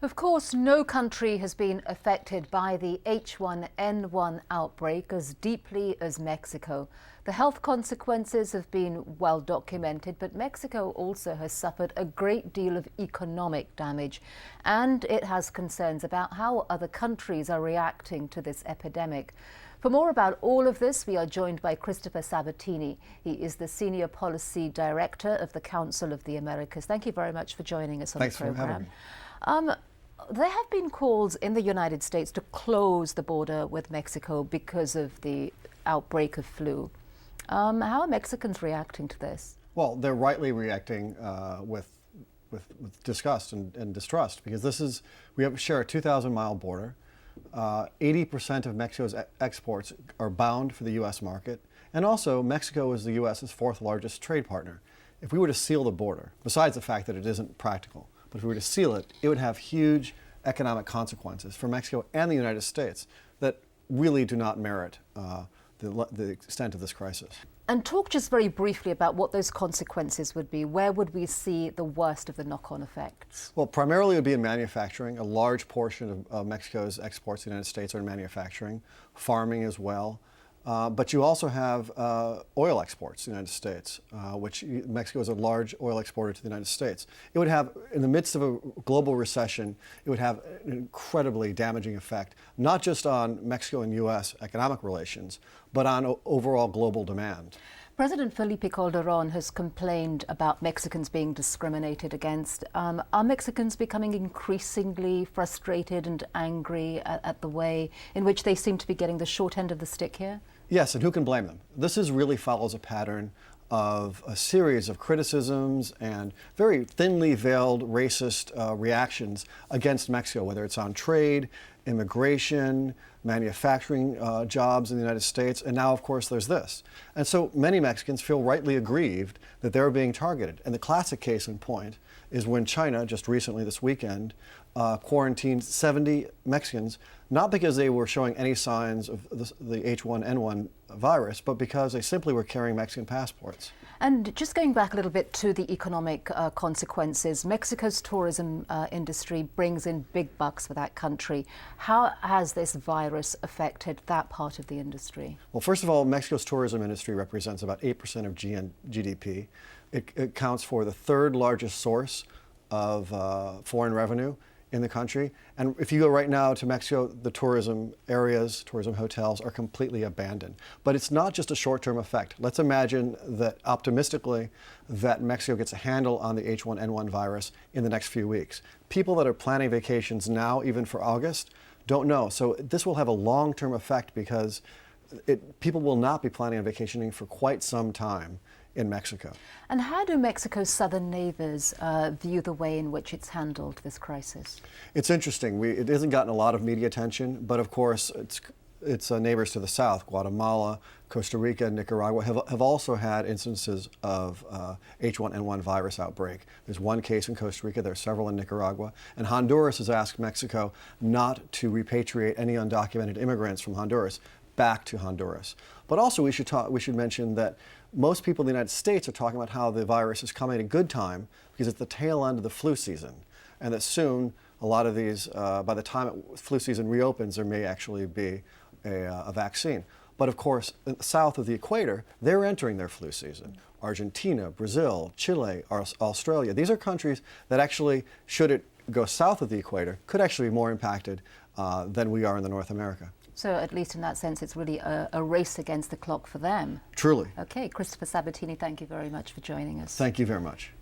Of course, no country has been affected by the H1N1 outbreak as deeply as Mexico. The health consequences have been well documented, but Mexico also has suffered a great deal of economic damage, and it has concerns about how other countries are reacting to this epidemic. For more about all of this, we are joined by Christopher Sabatini. He is the Senior Policy Director of the Council of the Americas. Thank you very much for joining us on the program. Thanks for having me. There have been calls in the United States to close the border with Mexico because of the outbreak of flu. How are Mexicans reacting to this? Well, they're rightly reacting with disgust and distrust, because we share a 2,000-mile border. 80% of Mexico's exports are bound for the U.S. market, and also Mexico is the U.S.'s fourth largest trade partner. If we were to seal the border, besides the fact that it isn't practical, but if we were to seal it, it would have huge economic consequences for Mexico and the United States that really do not merit the extent of this crisis. And talk just very briefly about what those consequences would be. Where would we see the worst of the knock-on effects? Well, primarily it would be in manufacturing. A large portion of Mexico's exports to the United States are in manufacturing, farming as well. But you also have oil exports to the United States, which Mexico is a large oil exporter to the United States. It would have, in the midst of a global recession, it would have an incredibly damaging effect, not just on Mexico and U.S. economic relations, but on overall global demand. President Felipe Calderón has complained about Mexicans being discriminated against. Are Mexicans becoming increasingly frustrated and angry at the way in which they seem to be getting the short end of the stick here? Yes, and who can blame them? This really follows a pattern of a series of criticisms and very thinly veiled racist reactions against Mexico, whether it's on trade, immigration, manufacturing jobs in the United States, and now, of course, there's this. And so many Mexicans feel rightly aggrieved that they're being targeted. And the classic case in point is when China, just recently this weekend, quarantined 70 Mexicans, not because they were showing any signs of the H1N1 virus, but because they simply were carrying Mexican passports. And just going back a little bit to the economic consequences, Mexico's tourism industry brings in big bucks for that country. How has this virus affected that part of the industry? Well, first of all, Mexico's tourism industry represents about 8% of GDP. It accounts for the third largest source of foreign revenue in the country. And if you go right now to Mexico, the tourism areas, tourism hotels are completely abandoned. But it's not just a short-term effect. Let's imagine that optimistically that Mexico gets a handle on the H1N1 virus in the next few weeks. People that are planning vacations now, even for August, don't know. So this will have a long-term effect because people will not be planning on vacationing for quite some time in Mexico. And how do Mexico's southern neighbors view the way in which it's handled this crisis? It's interesting. It hasn't gotten a lot of media attention, but of course its neighbors to the south, Guatemala, Costa Rica, and Nicaragua, have also had instances of H1N1 virus outbreak. There's one case in Costa Rica, there are several in Nicaragua, and Honduras has asked Mexico not to repatriate any undocumented immigrants from Honduras back to Honduras. But also we should mention that most people in the United States are talking about how the virus is coming at a good time because it's the tail end of the flu season, and that soon a lot of these, by the time flu season reopens, there may actually be a vaccine. But of course, south of the equator, they're entering their flu season. Argentina, Brazil, Chile, Australia, these are countries that actually, should it go south of the equator, could actually be more impacted than we are in North America. So at least in that sense, it's really a race against the clock for them. Truly. Okay, Christopher Sabatini, thank you very much for joining us. Thank you very much.